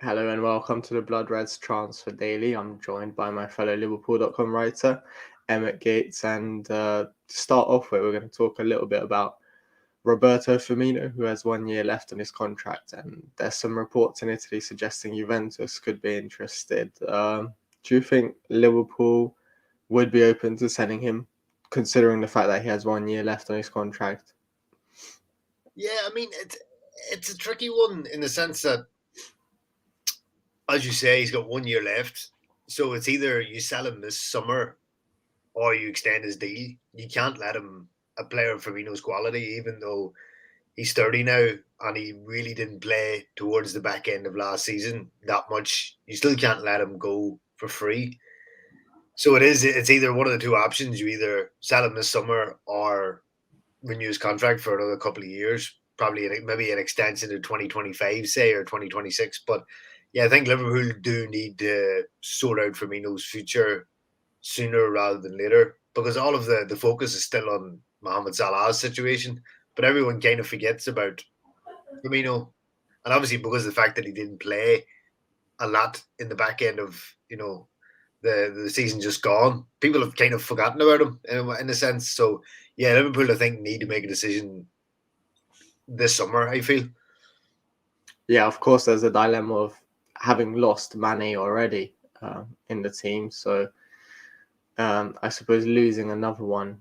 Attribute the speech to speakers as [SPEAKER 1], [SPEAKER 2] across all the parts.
[SPEAKER 1] Hello and welcome to the Blood Reds Transfer Daily. I'm joined by my fellow Liverpool.com writer, Emmet Gates. And to start off with, we're going to talk a little bit about Roberto Firmino, who has 1 year left on his contract. And there's some reports in Italy suggesting Juventus could be interested. Do you think Liverpool would be open to sending him, considering the fact that he has 1 year left on his contract?
[SPEAKER 2] Yeah, I mean, it's a tricky one in the sense that, as you say, he's got 1 year left. So it's either you sell him this summer or you extend his deal. You can't let him, a player of Firmino's quality, even though he's 30 now and he really didn't play towards the back end of last season that much. You still can't let him go for free. So it's either one of the two options. You either sell him this summer or renew his contract for another couple of years, probably maybe an extension to 2025, say, or 2026. But yeah, I think Liverpool do need to sort out Firmino's future sooner rather than later because all of the focus is still on Mohamed Salah's situation. But everyone kind of forgets about Firmino. And obviously, because of the fact that he didn't play a lot in the back end of, the season just gone. People have kind of forgotten about him in a sense. So yeah, Liverpool I think need to make a decision this summer. I feel.
[SPEAKER 1] Yeah, of course, there's a dilemma of having lost Mane already in the team. So I suppose losing another one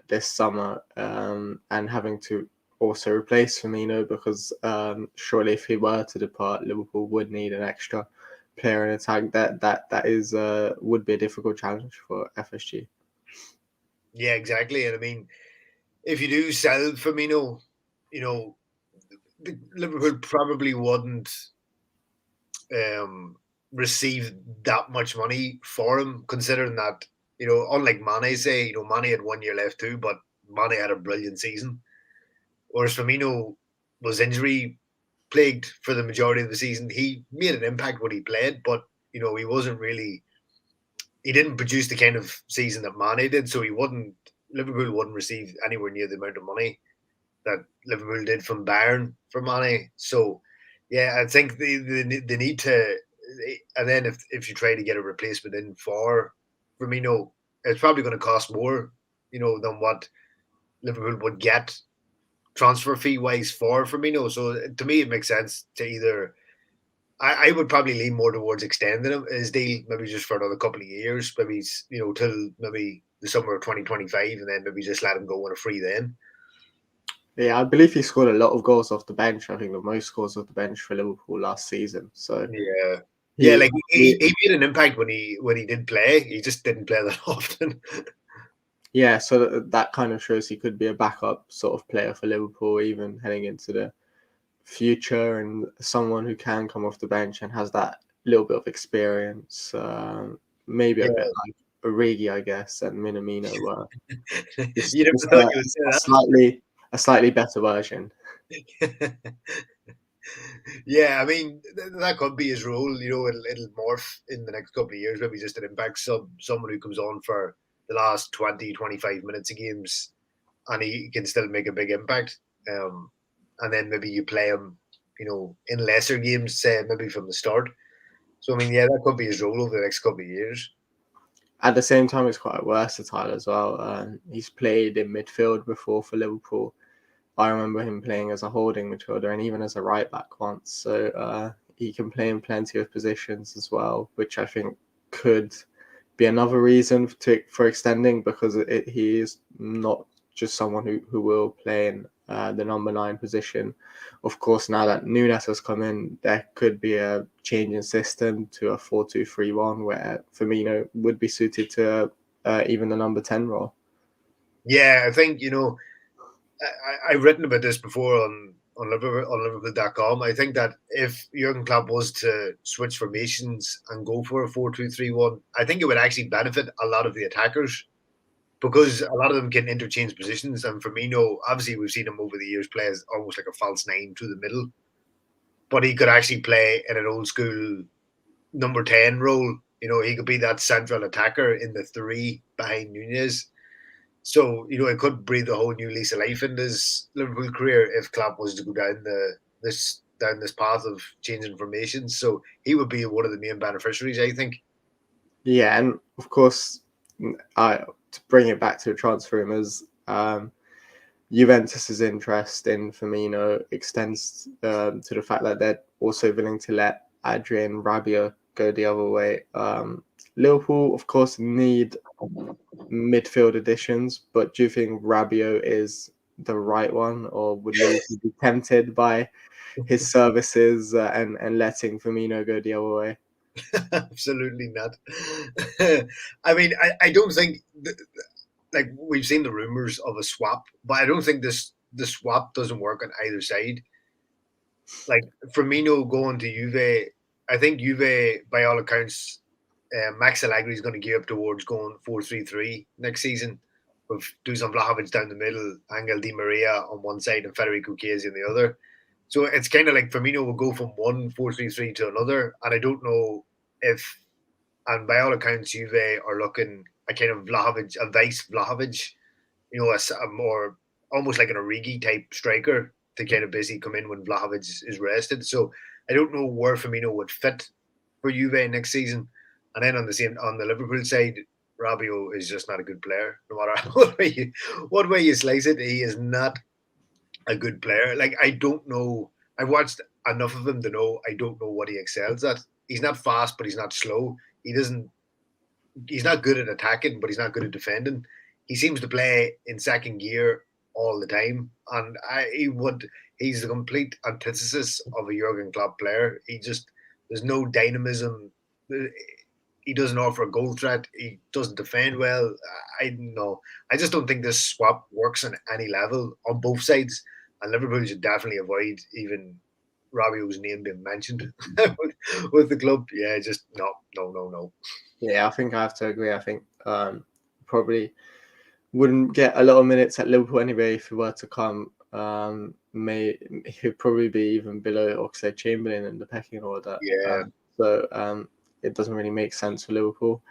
[SPEAKER 1] this summer and having to also replace Firmino because surely if he were to depart, Liverpool would need an extra player in attack. That is would be a difficult challenge for FSG.
[SPEAKER 2] Yeah, exactly. And I mean, if you do sell Firmino, you know, Liverpool probably wouldn't receive that much money for him, considering that, unlike Mane, say, Mane had 1 year left too, but Mane had a brilliant season. Whereas Firmino was injury plagued for the majority of the season. He made an impact when he played, but he wasn't really. He didn't produce the kind of season that Mane did, so Liverpool wouldn't receive anywhere near the amount of money that Liverpool did from Bayern for Mane. So, yeah, I think they need to. And then if you try to get a replacement in for Firmino, it's probably going to cost more, than what Liverpool would get transfer fee wise for Firmino. So to me, it makes sense to either. I would probably lean more towards extending his deal, maybe just for another couple of years, maybe till maybe the summer of 2025, and then maybe just let him go on a free then.
[SPEAKER 1] Yeah, I believe he scored a lot of goals off the bench. I think the most scores off the bench for Liverpool last season. So
[SPEAKER 2] Yeah,
[SPEAKER 1] he,
[SPEAKER 2] like he made an impact when he did play. He just didn't play that often.
[SPEAKER 1] yeah, so that kind of shows he could be a backup sort of player for Liverpool, even heading into the future, and someone who can come off the bench and has that little bit of experience, maybe a bit
[SPEAKER 2] Yeah.
[SPEAKER 1] like Origi, I guess, and Minamino were
[SPEAKER 2] You never
[SPEAKER 1] just
[SPEAKER 2] thought you would say
[SPEAKER 1] a
[SPEAKER 2] that.
[SPEAKER 1] slightly better version.
[SPEAKER 2] Yeah, I mean that could be his role. It'll morph in the next couple of years. Maybe just an impact someone who comes on for the last 20, 25 minutes of games, and he can still make a big impact. And then maybe you play him, in lesser games, say maybe from the start. So I mean, yeah, that could be his role over the next couple of years.
[SPEAKER 1] At the same time, he's quite versatile as well. He's played in midfield before for Liverpool. I remember him playing as a holding midfielder and even as a right back once. So he can play in plenty of positions as well, which I think could be another reason for extending, because he is not just someone who will play in the number 9 position. Of course, now that Nunes has come in, there could be a change in system to a 4-2-3-1 where Firmino would be suited to even the number 10 role.
[SPEAKER 2] Yeah, I think I've written about this before on Liverpool.com. I think that if Jurgen Klopp was to switch formations and go for a 4-2-3-1, I think it would actually benefit a lot of the attackers because a lot of them can interchange positions. And Firmino, obviously, we've seen him over the years play as almost like a false nine through the middle, but he could actually play in an old school number 10 role. He could be that central attacker in the three behind Nunez. So, it could breathe a whole new lease of life in his Liverpool career if Klopp was to go down the down this path of changing formations. So he would be one of the main beneficiaries, I think.
[SPEAKER 1] Yeah, and of course, to bring it back to transfer rumours, Juventus's interest in Firmino extends to the fact that they're also willing to let Adrien Rabiot go the other way. Liverpool, of course, need midfield additions, but do you think Rabiot is the right one, or would Liverpool be tempted by his services and letting Firmino go the other way?
[SPEAKER 2] Absolutely not. I mean, I don't think like we've seen the rumors of a swap, but I don't think the swap doesn't work on either side. Like Firmino going to Juve, I think Juve, by all accounts, Max Allegri is going to gear up towards going 4-3-3 next season with Dusan Vlahovic down the middle, Angel Di Maria on one side, and Federico Chiesa on the other. So it's kind of like Firmino will go from one 4-3-3 to another, and I don't know if, and by all accounts, Juve are looking a kind of Vlahovic, a vice Vlahovic, a more almost like an Origi type striker to kind of basically come in when Vlahovic is rested. So I don't know where Firmino would fit for Juve next season. And then on the Liverpool side, Rabiot is just not a good player. No matter what way you slice it, he is not a good player. Like I don't know. I've watched enough of him to know I don't know what he excels at. He's not fast, but he's not slow. He doesn't. He's not good at attacking, but he's not good at defending. He seems to play in second gear all the time, and he's the complete antithesis of a Jurgen Klopp player. There's no dynamism. He doesn't offer a goal threat. He doesn't defend well. I know. I just don't think this swap works on any level on both sides, and Liverpool should definitely avoid even Rabiot's name being mentioned with the club. Yeah, just no.
[SPEAKER 1] Yeah, I think I have to agree. I think probably wouldn't get a lot of minutes at Liverpool anyway if he were to come. He'd probably be even below Oxlade-Chamberlain in the pecking order.
[SPEAKER 2] Yeah.
[SPEAKER 1] So it doesn't really make sense for Liverpool.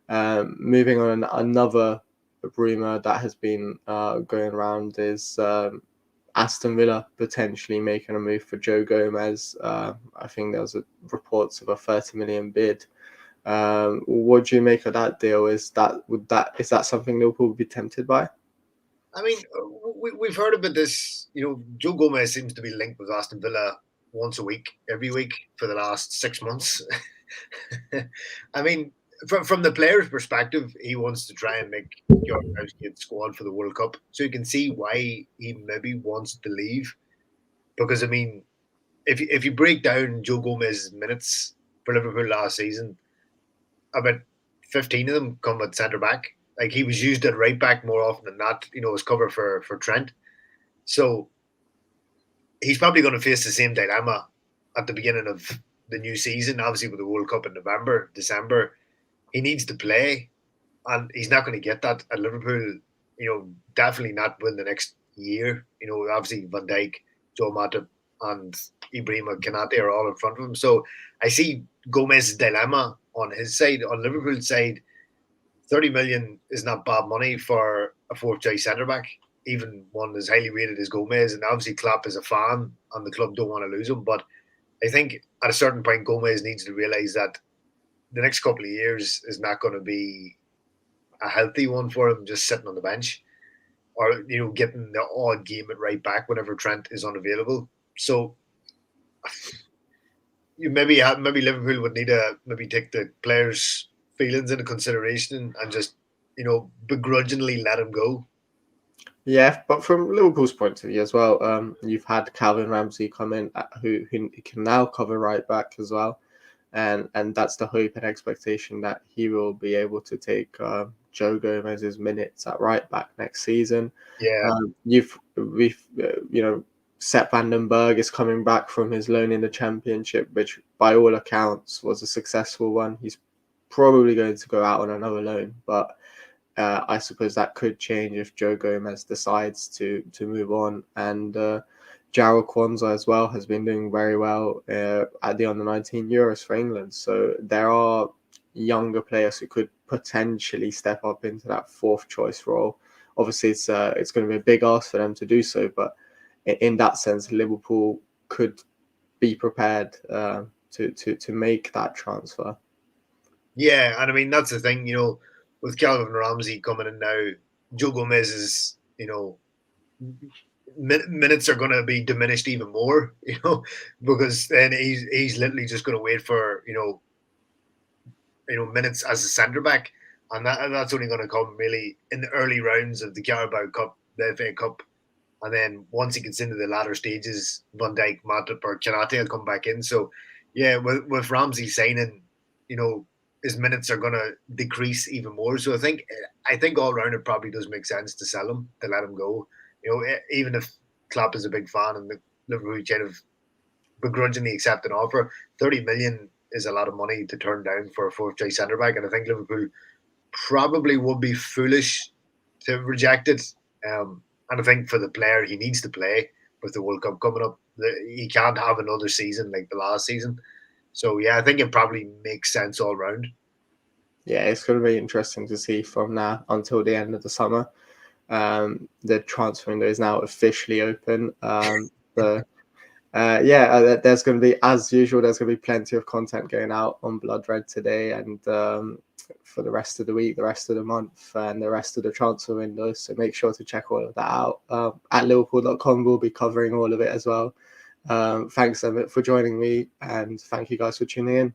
[SPEAKER 1] Moving on, another rumour that has been going around is Aston Villa potentially making a move for Joe Gomez. I think there was reports of a 30 million bid. What do you make of that deal? Is that something Liverpool would be tempted by?
[SPEAKER 2] I mean, we've heard about this. Joe Gomez seems to be linked with Aston Villa once a week, every week for the last 6 months. I mean, from the player's perspective, he wants to try and make Jordan Southgate's squad for the World Cup, so you can see why he maybe wants to leave. Because I mean, if you break down Joe Gomez's minutes for Liverpool last season, about 15 of them come at centre back. Like he was used at right back more often than not, as cover for Trent. So he's probably going to face the same dilemma at the beginning of the new season, obviously with the World Cup in November, December. He needs to play, and he's not going to get that at Liverpool. Definitely not within the next year. Obviously Van Dijk, Joe Matip, and Ibrahima Kanate are all in front of him. So I see Gomez's dilemma on his side. On Liverpool's side, 30 million is not bad money for a fourth choice centre back, even one as highly rated as Gomez. And obviously Klopp is a fan and the club don't want to lose him. But I think at a certain point Gomez needs to realise that the next couple of years is not going to be a healthy one for him just sitting on the bench, or getting the odd game at right back whenever Trent is unavailable. So maybe Liverpool would need to maybe take the players' feelings into consideration and just begrudgingly let him go.
[SPEAKER 1] Yeah, but from Liverpool's point of view as well, you've had Calvin Ramsey come in who can now cover right back as well, and that's the hope and expectation that he will be able to take Joe Gomez's minutes at right back next season.
[SPEAKER 2] Yeah,
[SPEAKER 1] Sepp Vandenberg is coming back from his loan in the Championship, which by all accounts was a successful one. He's probably going to go out on another loan, but I suppose that could change if Joe Gomez decides to move on. And Jarrell Kwanzaa as well has been doing very well at the under-19 Euros for England. So there are younger players who could potentially step up into that fourth choice role. Obviously, it's going to be a big ask for them to do so, but in that sense, Liverpool could be prepared to make that transfer.
[SPEAKER 2] Yeah, and I mean that's the thing, with Calvin Ramsey coming in now, Joe Gomez is, minutes are going to be diminished even more, because then he's literally just going to wait for minutes as a centre back, and that's only going to come really in the early rounds of the Carabao Cup, the FA Cup, and then once he gets into the latter stages, Van Dijk, Matip, or Kanate will come back in. So yeah, with Ramsey signing, his minutes are going to decrease even more. So I think all round it probably does make sense to sell him, to let him go. Even if Klopp is a big fan and the Liverpool kind of begrudgingly accept an offer, 30 million is a lot of money to turn down for a fourth choice centre back, and I think Liverpool probably would be foolish to reject it. And I think for the player, he needs to play with the World Cup coming up. He can't have another season like the last season. So yeah, I think it probably makes sense all round.
[SPEAKER 1] Yeah, it's going to be interesting to see from now until the end of the summer. The transfer window is now officially open. There's going to be, as usual, there's going to be plenty of content going out on Blood Red today and for the rest of the week, the rest of the month, and the rest of the transfer window. So make sure to check all of that out. At Liverpool.com, we'll be covering all of it as well. Thanks, Emmet, for joining me, and thank you guys for tuning in.